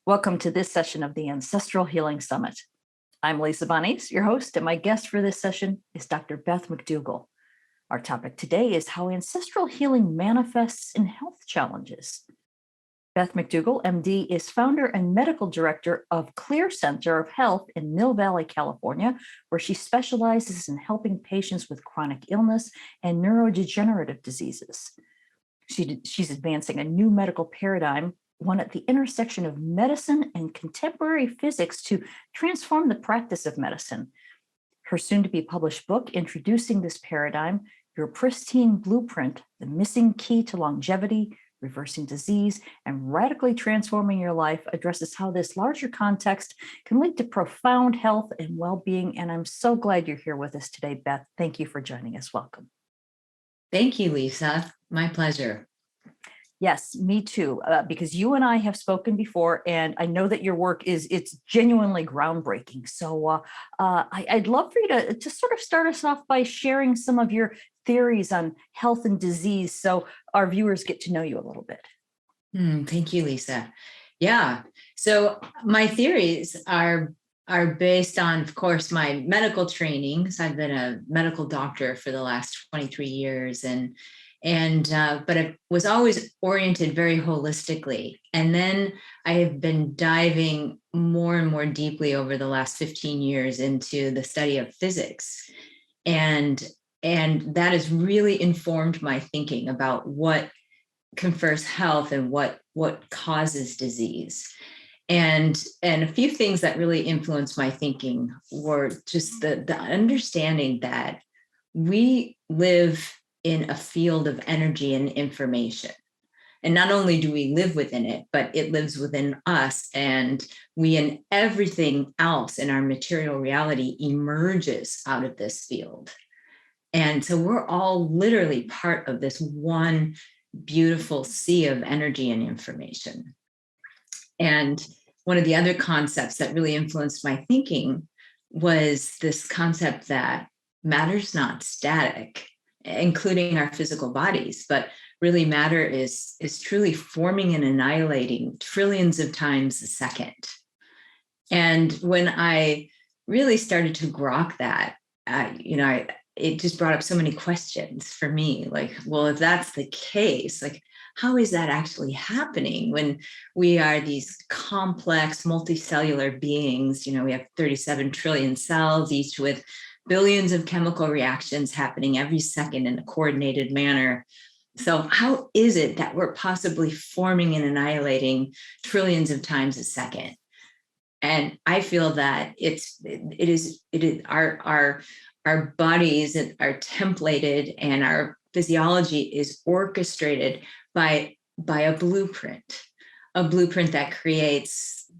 Welcome to this session of the Ancestral Healing Summit. I'm Lisa Bonis, your host, and my guest for this session is Dr. Beth McDougall. Our topic today is how ancestral healing manifests in health challenges. Beth McDougall, MD, is founder and medical director of Clear Center of Health in Mill Valley, California, where she specializes in helping patients with chronic illness and neurodegenerative diseases. She's advancing a new medical paradigm, one at the intersection of medicine and contemporary physics, to transform the practice of medicine. Her soon-to-be published book introducing this paradigm, Your Pristine Blueprint: The Missing Key to Longevity, Reversing Disease, and Radically Transforming Your Life, addresses how this larger context can lead to profound health and well-being. And I'm so glad you're here with us today, Beth. Thank you for joining us. Welcome. Thank you, Lisa. My pleasure. Yes, me too, because you and I have spoken before, and I know that your work it's genuinely groundbreaking. So I'd love for you to sort of start us off by sharing some of your theories on health and disease so our viewers get to know you a little bit. Thank you, Lisa. Yeah, so my theories are based on, of course, my medical training. So I've been a medical doctor for the last 23 years, but I was always oriented very holistically. And then I have been diving more and more deeply over the last 15 years into the study of physics. And that has really informed my thinking about what confers health and what causes disease. And a few things that really influenced my thinking were just the understanding that we live in a field of energy and information. And not only do we live within it, but it lives within us, and we and everything else in our material reality emerges out of this field. And so we're all literally part of this one beautiful sea of energy and information. And one of the other concepts that really influenced my thinking was this concept that matter's not static, including our physical bodies, but really matter is truly forming and annihilating trillions of times a second. And when I really started to grok that, it just brought up so many questions for me. Like, well, if that's the case, like, how is that actually happening when we are these complex multicellular beings? We have 37 trillion cells, each with billions of chemical reactions happening every second in a coordinated manner. So how is it that we're possibly forming and annihilating trillions of times a second? And I feel that it is our bodies are templated, and our physiology is orchestrated by a blueprint that creates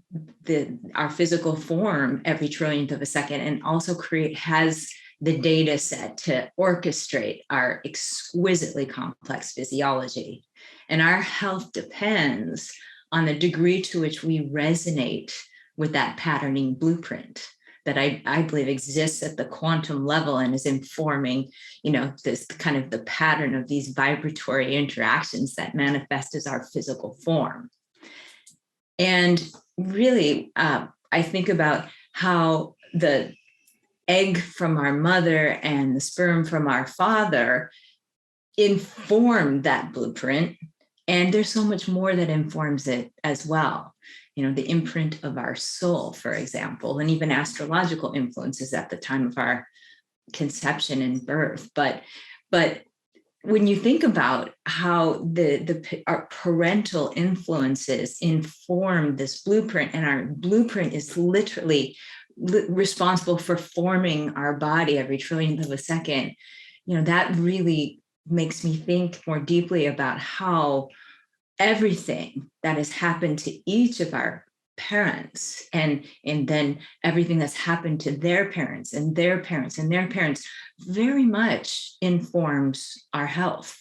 our physical form every trillionth of a second, and also has the data set to orchestrate our exquisitely complex physiology. And our health depends on the degree to which we resonate with that patterning blueprint that I believe exists at the quantum level and is informing, this kind of the pattern of these vibratory interactions that manifest as our physical form. And really, I think about how the egg from our mother and the sperm from our father inform that blueprint. And there's so much more that informs it as well. The imprint of our soul, for example, and even astrological influences at the time of our conception and birth. But when you think about how our parental influences inform this blueprint, and our blueprint is literally responsible for forming our body every trillionth of a second, that really makes me think more deeply about how everything that has happened to each of our parents, and then everything that's happened to their parents and their parents and their parents, very much informs our health,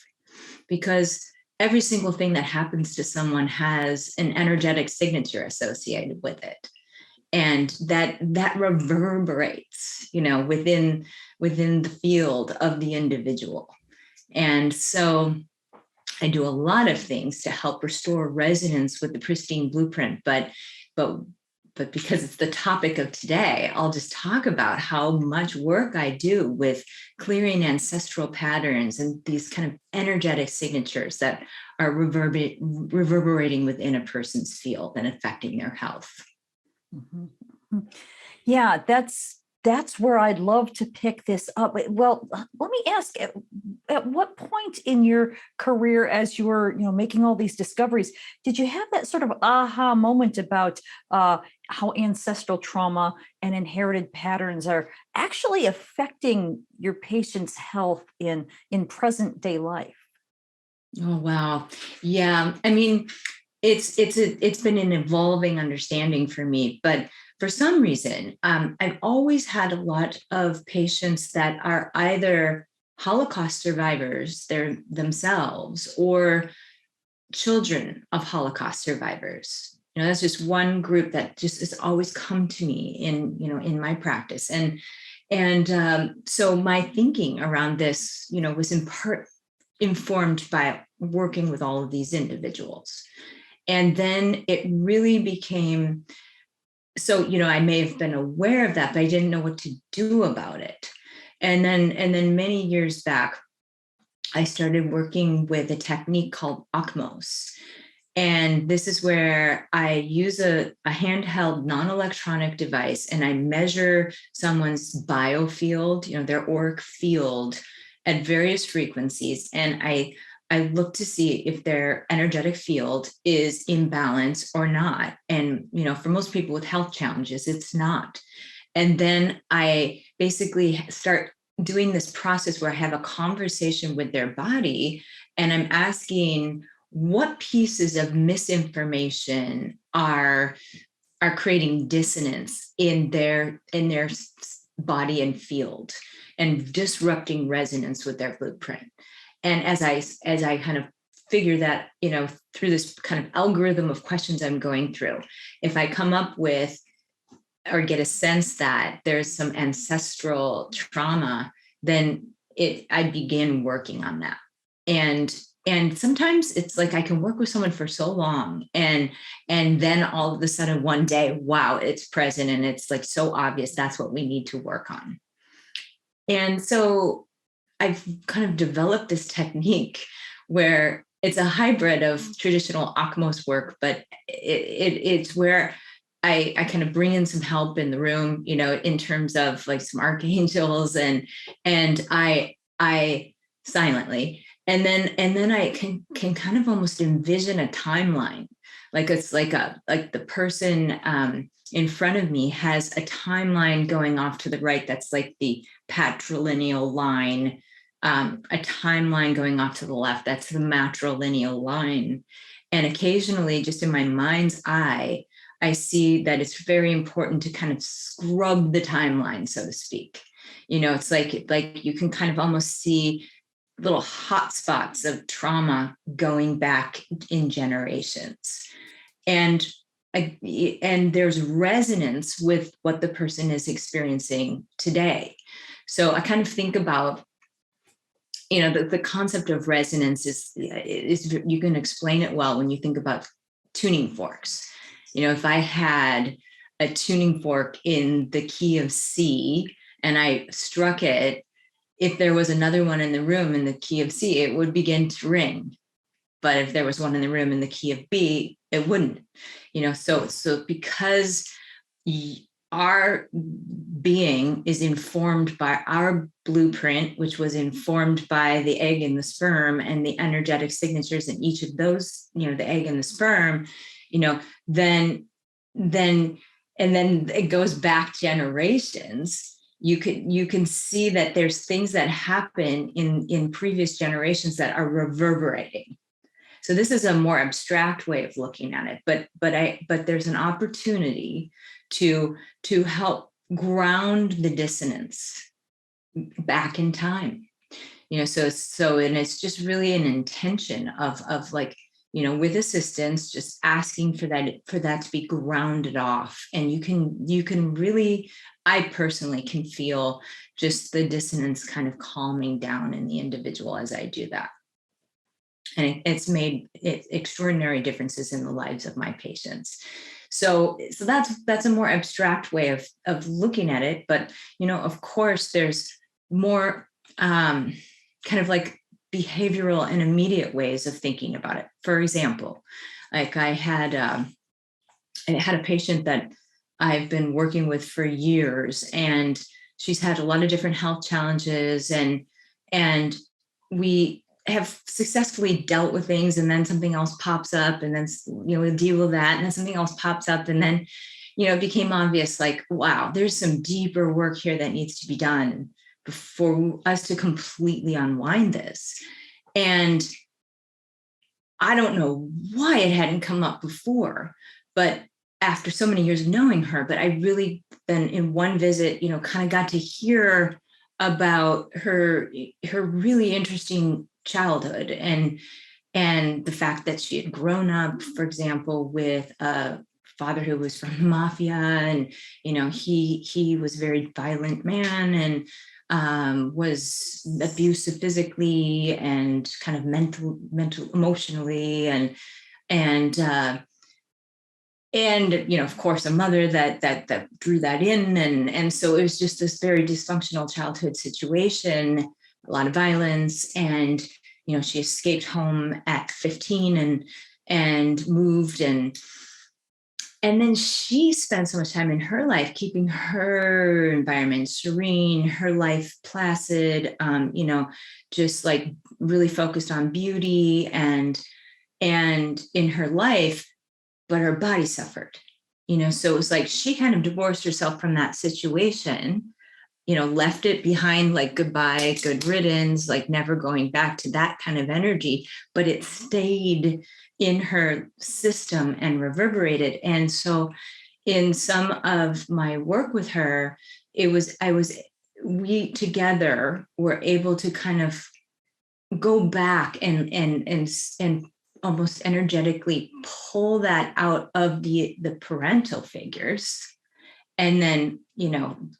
because every single thing that happens to someone has an energetic signature associated with it. And that reverberates, within within the field of the individual. And so I do a lot of things to help restore resonance with the pristine blueprint, but because it's the topic of today, I'll just talk about how much work I do with clearing ancestral patterns and these kind of energetic signatures that are reverberating within a person's field and affecting their health. Mm-hmm. Yeah, that's where I'd love to pick this up. Well, let me ask, at what point in your career, as you were, making all these discoveries, did you have that sort of aha moment about how ancestral trauma and inherited patterns are actually affecting your patient's health in present day life? Oh, wow. Yeah. I mean, it's been an evolving understanding for me, but for some reason, I've always had a lot of patients that are either Holocaust survivors themselves or children of Holocaust survivors. That's just one group that just has always come to me in my practice. And so my thinking around this, was in part informed by working with all of these individuals. And then it really became, so, I may have been aware of that, but I didn't know what to do about it. And then many years back, I started working with a technique called OCMOS. And this is where I use a handheld non-electronic device and I measure someone's biofield, their auric field at various frequencies. And I look to see if their energetic field is in balance or not. And, for most people with health challenges, it's not. And then I basically start doing this process where I have a conversation with their body and I'm asking what pieces of misinformation are creating dissonance in their body and field and disrupting resonance with their blueprint. And as I kind of figure that, through this kind of algorithm of questions I'm going through, if I come up with or get a sense that there's some ancestral trauma, then I begin working on that. And sometimes it's like I can work with someone for so long and then all of a sudden one day, wow, it's present and it's like so obvious that's what we need to work on. And so I've kind of developed this technique where it's a hybrid of traditional OCMOS work, but it's where I kind of bring in some help in the room, in terms of like some archangels and I silently, and then I can kind of almost envision a timeline, like it's like the person in front of me has a timeline going off to the right. That's like the patrilineal line, a timeline going off to the left. That's the matrilineal line. And occasionally, just in my mind's eye, I see that it's very important to kind of scrub the timeline, so to speak. It's like you can kind of almost see little hot spots of trauma going back in generations. And there's resonance with what the person is experiencing today. So I kind of think about, the concept of resonance is you can explain it well when you think about tuning forks. If I had a tuning fork in the key of C and I struck it, if there was another one in the room in the key of C, it would begin to ring. But if there was one in the room in the key of B, it wouldn't. So because our being is informed by our blueprint, which was informed by the egg and the sperm and the energetic signatures in each of those, the egg and the sperm, then it goes back generations. You can see that there's things that happen in previous generations that are reverberating. So this is a more abstract way of looking at it, but there's an opportunity to help ground the dissonance back in time. So and it's just really an intention of like with assistance, just asking for that to be grounded off. And you can really, I personally can feel just the dissonance kind of calming down in the individual as I do that. And it's made extraordinary differences in the lives of my patients. So that's a more abstract way of looking at it. But, of course, there's more kind of like behavioral and immediate ways of thinking about it. For example, like I had a patient that I've been working with for years, and she's had a lot of different health challenges, and we have successfully dealt with things, and then something else pops up, and then we deal with that, and then something else pops up, and then it became obvious, like, wow, there's some deeper work here that needs to be done for us to completely unwind this. And I don't know why it hadn't come up before, but after so many years of knowing her, but I really then in one visit, kind of got to hear about her really interesting childhood, and the fact that she had grown up, for example, with a father who was from the mafia, and he was a very violent man, and was abusive physically and kind of mental, emotionally, and of course, a mother that drew that in, and so it was just this very dysfunctional childhood situation, a lot of violence, and she escaped home at 15 and moved, and then she spent so much time in her life keeping her environment serene, her life placid, just like really focused on beauty and in her life, but her body suffered, so it was like she kind of divorced herself from that situation, left it behind, like goodbye, good riddance, like never going back to that kind of energy, but it stayed in her system and reverberated. And so in some of my work with her, we together were able to kind of go back and almost energetically pull that out of the parental figures. And then,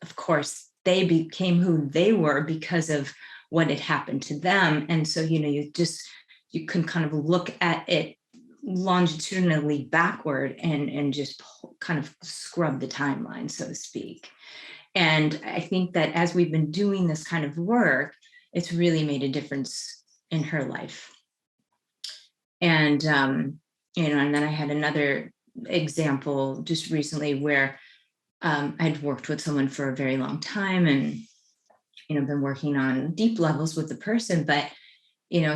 of course, they became who they were because of what had happened to them. And so, you can kind of look at it longitudinally backward and just kind of scrub the timeline, so to speak. And I think that as we've been doing this kind of work, it's really made a difference in her life. And, and then I had another example just recently where I'd worked with someone for a very long time, and, been working on deep levels with the person, but,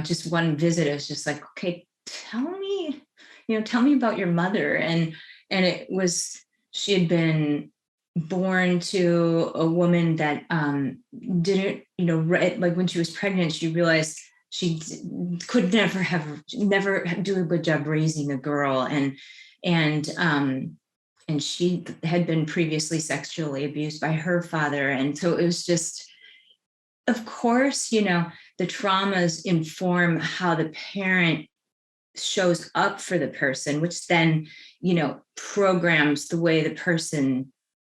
just one visit, I was just like, okay, tell me about your mother. And it was, she had been born to a woman that didn't, like when she was pregnant, she realized she could never do a good job raising a girl. And she had been previously sexually abused by her father. And so it was just, of course, the traumas inform how the parent shows up for the person, which then, programs the way the person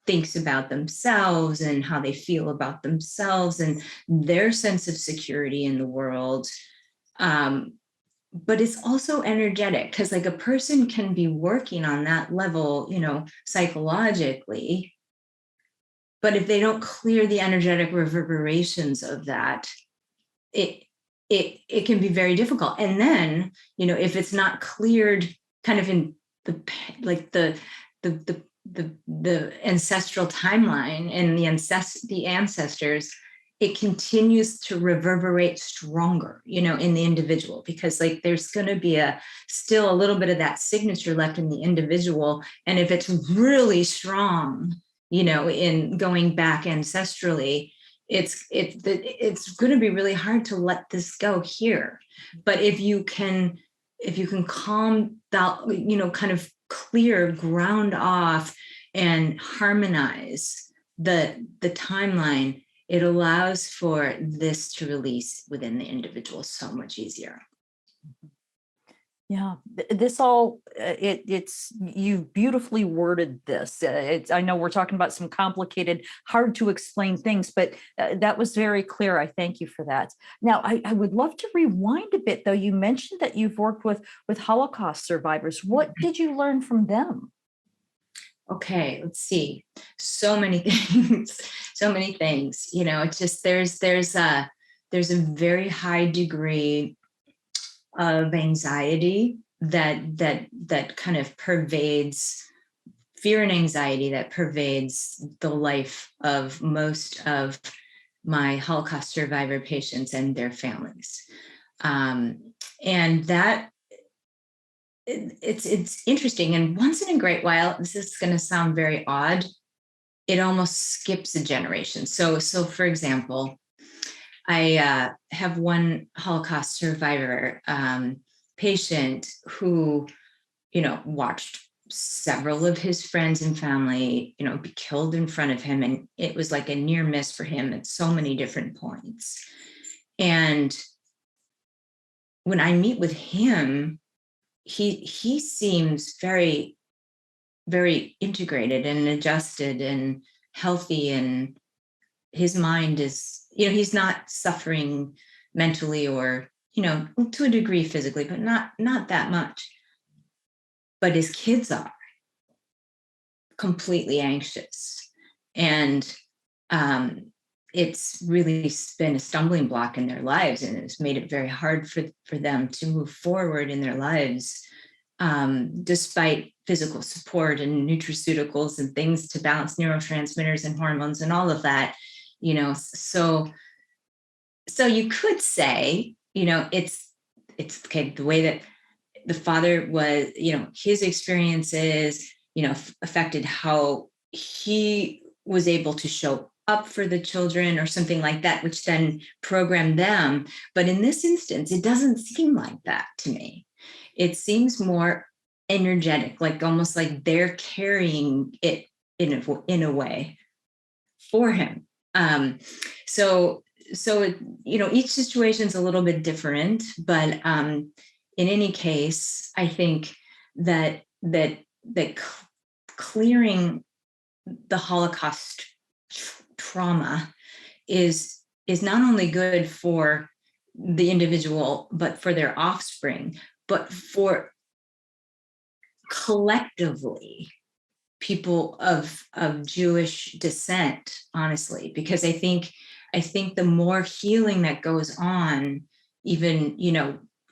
thinks about themselves and how they feel about themselves and their sense of security in the world. But it's also energetic, because like a person can be working on that level, psychologically, but if they don't clear the energetic reverberations of that, it can be very difficult. And then, if it's not cleared kind of in the ancestral timeline and the ancestors, it continues to reverberate stronger, in the individual, because like there's going to be still a little bit of that signature left in the individual. And if it's really strong, in going back ancestrally, it's going to be really hard to let this go here. But if you can calm down, kind of clear, ground off, and harmonize the timeline, it allows for this to release within the individual so much easier. Yeah, this all it's you beautifully worded this. I know we're talking about some complicated, hard to explain things, but that was very clear. I thank you for that. Now, I would love to rewind a bit, though. You mentioned that you've worked with Holocaust survivors. What did you learn from them? Okay, let's see. So many things, so many things. It's just there's a very high degree of anxiety that kind of pervades fear and anxiety that pervades the life of most of my Holocaust survivor patients and their families. And that it's interesting. And once in a great while, this is going to sound very odd, it almost skips a generation. So for example, I have one Holocaust survivor patient who, watched several of his friends and family, be killed in front of him. And it was like a near miss for him at so many different points. And when I meet with him, he seems very, very integrated and adjusted and healthy, and his mind is, he's not suffering mentally or, to a degree physically, but not that much. But his kids are completely anxious. And it's really been a stumbling block in their lives, and it's made it very hard for them to move forward in their lives, despite physical support and nutraceuticals and things to balance neurotransmitters and hormones and all of that. So you could say, it's okay, the way that the father was, his experiences, affected how he was able to show up for the children or something like that, which then programmed them. But in this instance, it doesn't seem like that to me. It seems more energetic, like almost like they're carrying it in a way for him. So each situation is a little bit different, but in any case, I think that clearing the Holocaust trauma is not only good for the individual, but for their offspring, but for collectively people of Jewish descent, honestly, because I think the more healing that goes on, even,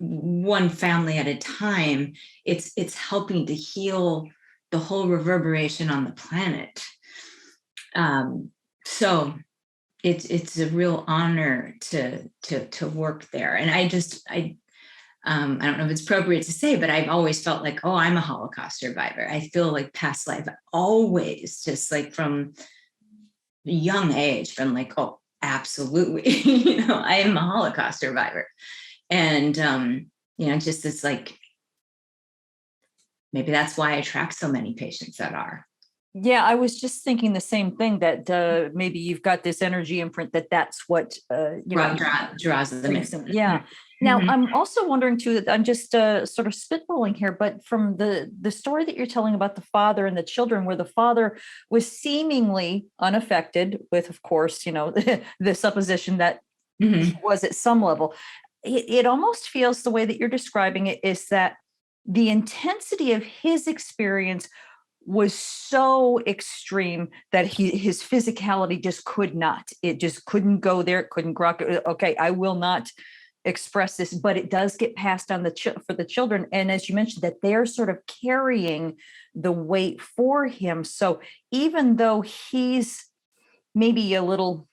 one family at a time, it's helping to heal the whole reverberation on the planet. So it's a real honor to work there. And I don't know if it's appropriate to say, but I've always felt like, oh, I'm a Holocaust survivor. I feel like past life, always, just like from a young age, been like, oh, absolutely, I am a Holocaust survivor. And, just it's like, maybe that's why I attract so many patients that are. Yeah, I was just thinking the same thing, that maybe you've got this energy imprint that's what draws them in. Yeah. Now, I'm also wondering too, that I'm just sort of spitballing here, but from the story that you're telling about the father and the children, where the father was seemingly unaffected with, of course, the supposition that he was at some level, it almost feels, the way that you're describing it, is that the intensity of his experience was so extreme that his physicality just couldn't go there. It couldn't grow. Okay, I will not express this, but it does get passed on for the children. And as you mentioned, that they're sort of carrying the weight for him. So even though he's maybe a little,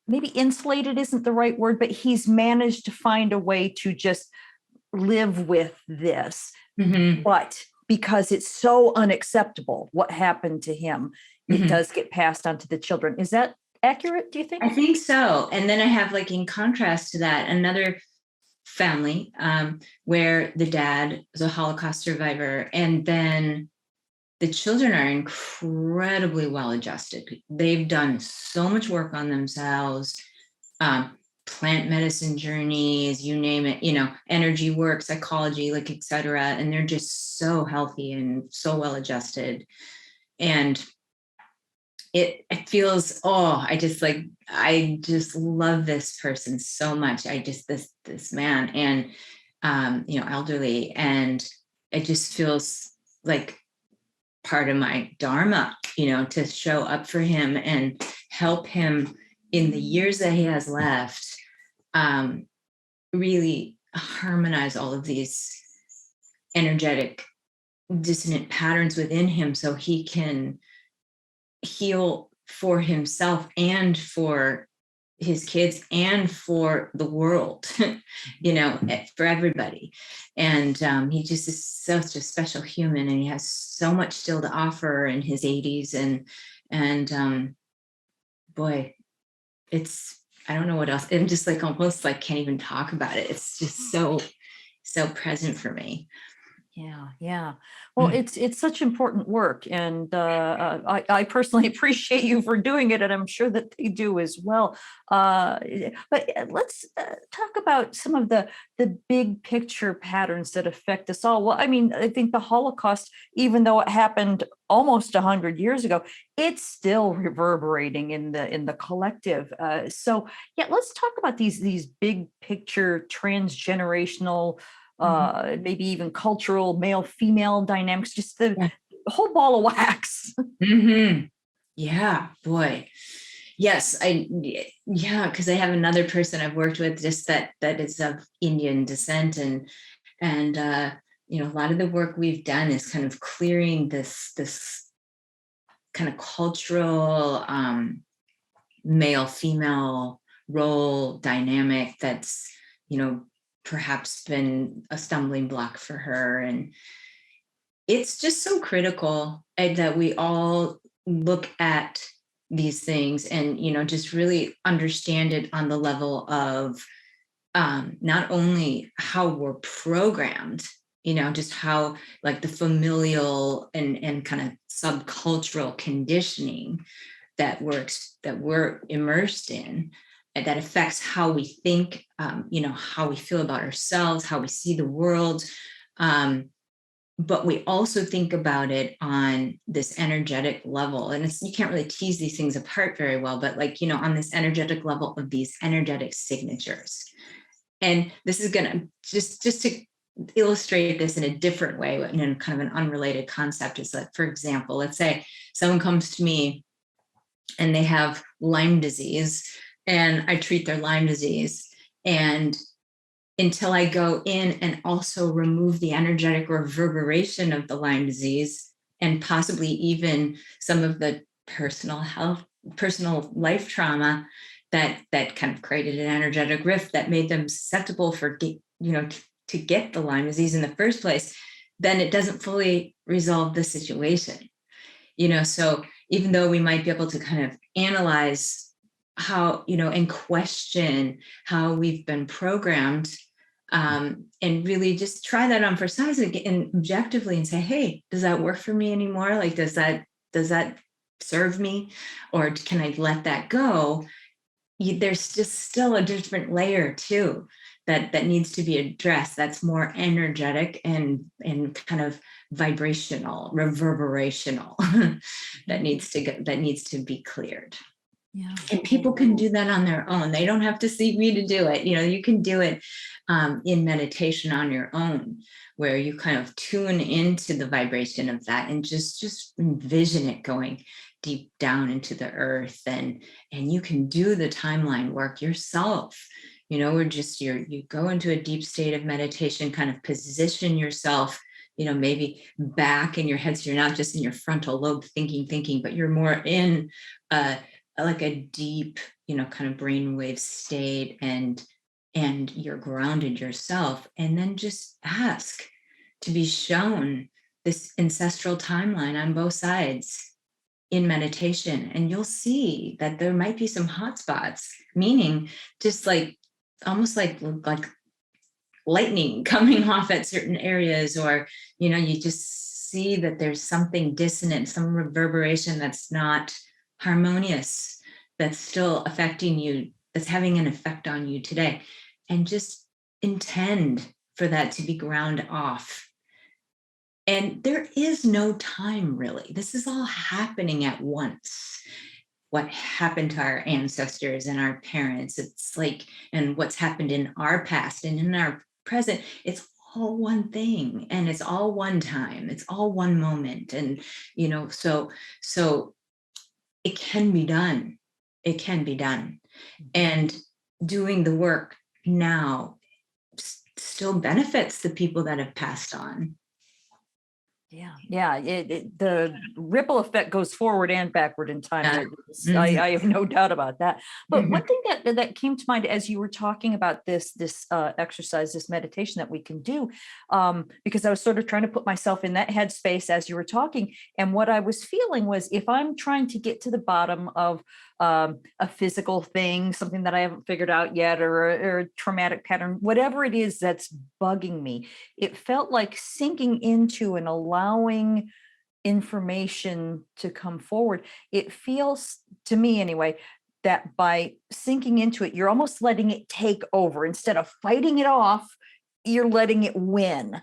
maybe insulated isn't the right word, but he's managed to find a way to just live with this. But because it's so unacceptable what happened to him, it does get passed on to the children. Is that accurate, do you think? I think so. And then I have, like, in contrast to that, another family where the dad was a Holocaust survivor, and then the children are incredibly well adjusted. They've done so much work on themselves, plant medicine journeys, you name it, energy work, psychology, like, et cetera. And they're just so healthy and so well adjusted. And it feels, I just love this person so much. This man, and elderly, and it just feels like part of my dharma, to show up for him and help him in the years that he has left, really harmonize all of these energetic dissonant patterns within him, so he can heal for himself and for his kids and for the world, for everybody. And he just is such a special human, and he has so much still to offer in his 80s. And boy, I don't know what else. I'm just like almost like can't even talk about it. It's just so present for me. Yeah. Well, it's such important work, and I personally appreciate you for doing it, and I'm sure that they do as well. But let's talk about some of the big picture patterns that affect us all. Well, I mean, I think the Holocaust, even though it happened almost 100 years ago, it's still reverberating in the collective. So yeah, let's talk about these big picture transgenerational, maybe even cultural male female dynamics, just the whole ball of wax. Mm-hmm. Yeah, boy. Yes, because I have another person I've worked with just that is of Indian descent, and a lot of the work we've done is kind of clearing this kind of cultural male female role dynamic that's perhaps been a stumbling block for her. And it's just so critical that we all look at these things and just really understand it on the level of not only how we're programmed, just how like the familial and kind of subcultural conditioning that we're immersed in, and that affects how we think, how we feel about ourselves, how we see the world. But we also think about it on this energetic level, and you can't really tease these things apart very well, but on this energetic level of these energetic signatures. And this is gonna just to illustrate this in a different way, in kind of an unrelated concept, is like, for example, let's say someone comes to me and they have Lyme disease, and I treat their Lyme disease, and until I go in and also remove the energetic reverberation of the Lyme disease, and possibly even some of the personal life trauma that kind of created an energetic rift that made them susceptible for to get the Lyme disease in the first place, then it doesn't fully resolve the situation. So even though we might be able to kind of analyze how, and question how we've been programmed, and really just try that on for size and objectively and say, hey, does that work for me anymore? Like, does that serve me, or can I let that go? There's just still a different layer too that needs to be addressed. That's more energetic and kind of vibrational, reverberational, that needs to be cleared. Yeah. And people can do that on their own. They don't have to see me to do it. You can do it in meditation on your own, where you kind of tune into the vibration of that and just envision it going deep down into the earth. And you can do the timeline work yourself. You go into a deep state of meditation, kind of position yourself, maybe back in your head, so you're not just in your frontal lobe thinking, but you're more in like a deep, kind of brainwave state, and you're grounded yourself. And then just ask to be shown this ancestral timeline on both sides in meditation, and you'll see that there might be some hot spots, meaning just like almost like lightning coming off at certain areas, or you just see that there's something dissonant, some reverberation that's not harmonious, that's still affecting you that's having an effect on you today, and just intend for that to be ground off. And there is no time, really. This is all happening at once. What happened to our ancestors and our parents, it's like, and what's happened in our past and in our present, it's all one thing, and it's all one time, it's all one moment. And so it can be done. It can be done. And doing the work now still benefits the people that have passed on. Yeah. The ripple effect goes forward and backward in time. Yeah. I have no doubt about that. But one Mhm. thing that came to mind as you were talking about this exercise, this meditation that we can do, because I was sort of trying to put myself in that headspace as you were talking, and what I was feeling was, if I'm trying to get to the bottom of a physical thing, something that I haven't figured out yet, or a traumatic pattern, whatever it is that's bugging me, it felt like sinking into and allowing information to come forward. It feels to me anyway that by sinking into it, you're almost letting it take over. Instead of fighting it off, you're letting it win.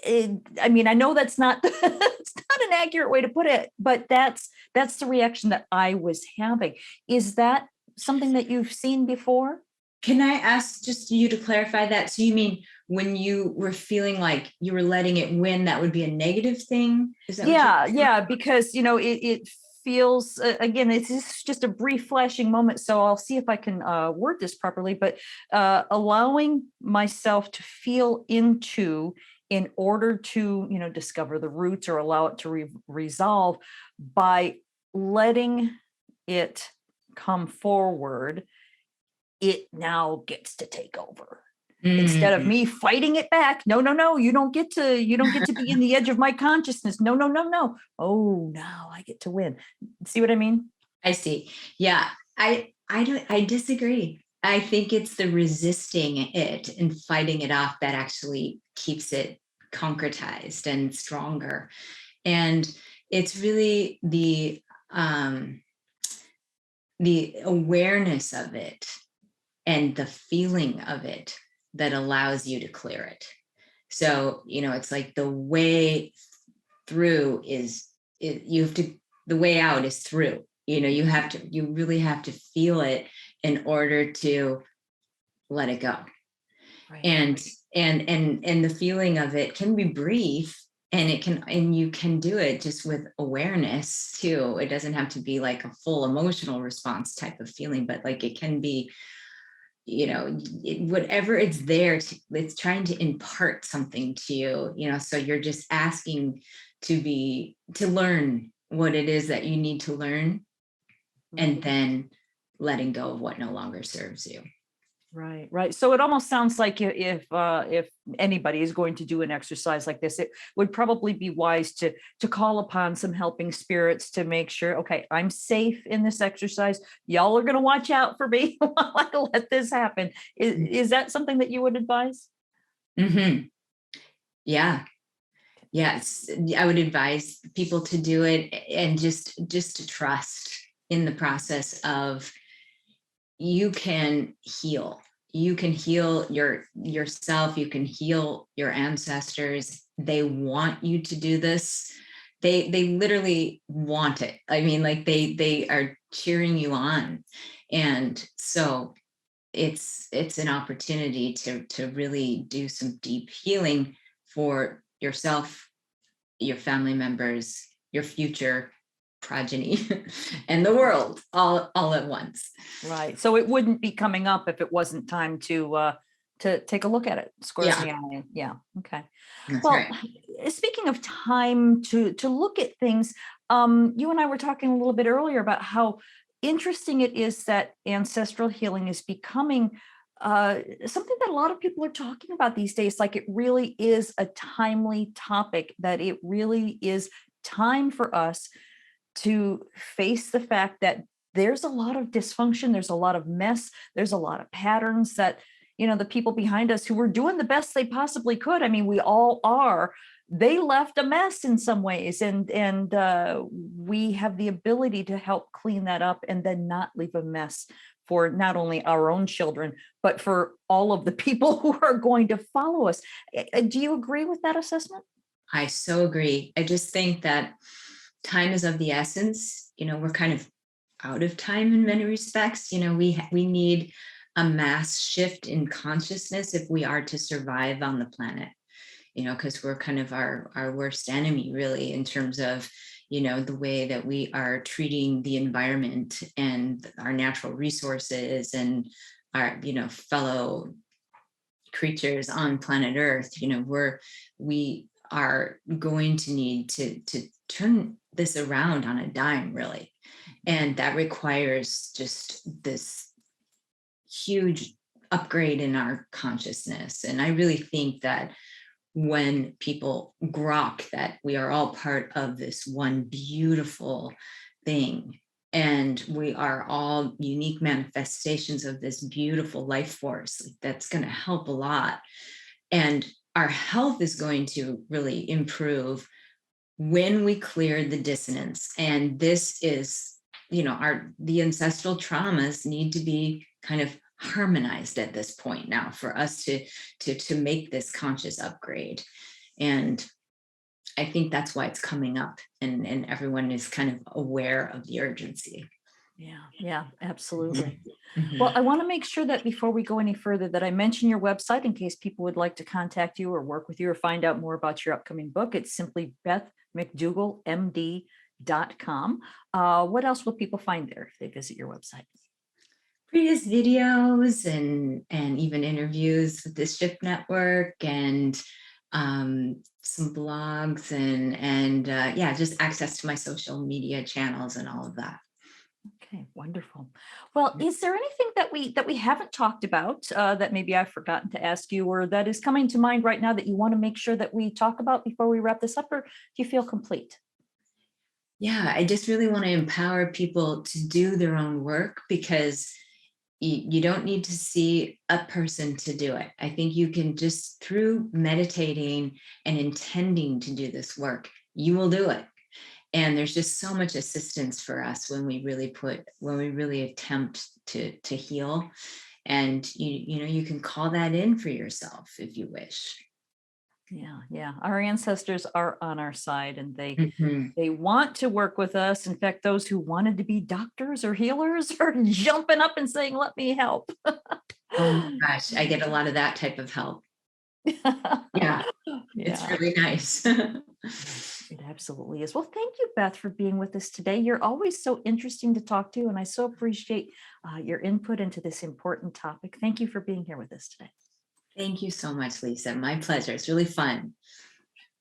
I mean, I know that's not it's not an accurate way to put it, but that's the reaction that I was having. Is that something that you've seen before? Can I ask just you to clarify that? So you mean when you were feeling like you were letting it win, that would be a negative thing? Is that what you're saying? Yeah, because it feels again, it's just a brief flashing moment. So I'll see if I can word this properly, but allowing myself to feel into, in order to discover the roots or allow it to resolve, by letting it come forward, it now gets to take over instead of Mm. me fighting it back. No, you don't get to be in the edge of my consciousness. No. Oh, now I get to win. See what I mean? I see. Yeah, I disagree. I think it's the resisting it and fighting it off that actually keeps it concretized and stronger. And it's really the awareness of it and the feeling of it that allows you to clear it. So, it's like the way through you have to, the way out is through. You really have to feel it in order to let it go. Right. And the feeling of it can be brief, and you can do it just with awareness too. It doesn't have to be like a full emotional response type of feeling, but like it can be, whatever it's there it's trying to impart something to you, so you're just asking to learn what it is that you need to learn, and then letting go of what no longer serves you. Right. So it almost sounds like if anybody is going to do an exercise like this, it would probably be wise to call upon some helping spirits to make sure, okay, I'm safe in this exercise. Y'all are going to watch out for me while I let this happen. Is that something that you would advise? Mm-hmm. Yeah. Yes, I would advise people to do it, and just to trust in the process of, you can heal. You can heal yourself. You can heal your ancestors. They want you to do this. They literally want it. I mean, like they are cheering you on, and so it's an opportunity to really do some deep healing for yourself, your family members, your future progeny, and the world all at once. Right. So it wouldn't be coming up if it wasn't time to take a look at it square in the eye. Yeah. Okay. That's Well, right. speaking of time to look at things, you and I were talking a little bit earlier about how interesting it is that ancestral healing is becoming something that a lot of people are talking about these days. Like, it really is a timely topic, that it really is time for us to face the fact that there's a lot of dysfunction, there's a lot of mess, there's a lot of patterns that, the people behind us who were doing the best they possibly could. I mean, we all are. They left a mess in some ways, and we have the ability to help clean that up and then not leave a mess for not only our own children, but for all of the people who are going to follow us. Do you agree with that assessment? I so agree. I just think that time is of the essence. We're kind of out of time in many respects. We need a mass shift in consciousness if we are to survive on the planet. Because we're kind of our worst enemy, really, in terms of the way that we are treating the environment and our natural resources and our fellow creatures on planet Earth. We are going to need to turn this around on a dime, really, and that requires just this huge upgrade in our consciousness. And I really think that when people grok that we are all part of this one beautiful thing, and we are all unique manifestations of this beautiful life force, that's going to help a lot. And our health is going to really improve when we clear the dissonance. And this is, the ancestral traumas need to be kind of harmonized at this point now for us to make this conscious upgrade. And I think that's why it's coming up, and everyone is kind of aware of the urgency. Yeah, absolutely. Mhm. Well, I want to make sure that before we go any further, that I mention your website in case people would like to contact you or work with you or find out more about your upcoming book. It's simply BethMcDougallMD.com. What else will people find there if they visit your website? Previous videos and even interviews with the Shift Network, and some blogs, and yeah, just access to my social media channels and all of that. Okay, wonderful. Well, is there anything that we haven't talked about that maybe I've forgotten to ask you, or that is coming to mind right now that you want to make sure that we talk about before we wrap this up, or do you feel complete? Yeah, I just really want to empower people to do their own work, because you don't need to see a person to do it. I think you can just, through meditating and intending to do this work, you will do it. And there's just so much assistance for us when we really attempt to heal. And you can call that in for yourself if you wish. Yeah. Our ancestors are on our side, and Mhm. they want to work with us. In fact, those who wanted to be doctors or healers are jumping up and saying, "Let me help." Oh my gosh, I get a lot of that type of help. Yeah, it's Yeah. really nice. It absolutely is. Well, thank you, Beth, for being with us today. You're always so interesting to talk to, and I so appreciate your input into this important topic. Thank you for being here with us today. Thank you so much, Lisa. My pleasure. It's really fun.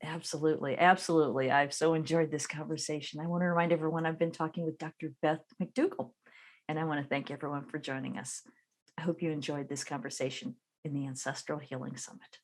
Absolutely. I've so enjoyed this conversation. I want to remind everyone I've been talking with Dr. Beth McDougall, and I want to thank everyone for joining us. I hope you enjoyed this conversation in the Ancestral Healing Summit.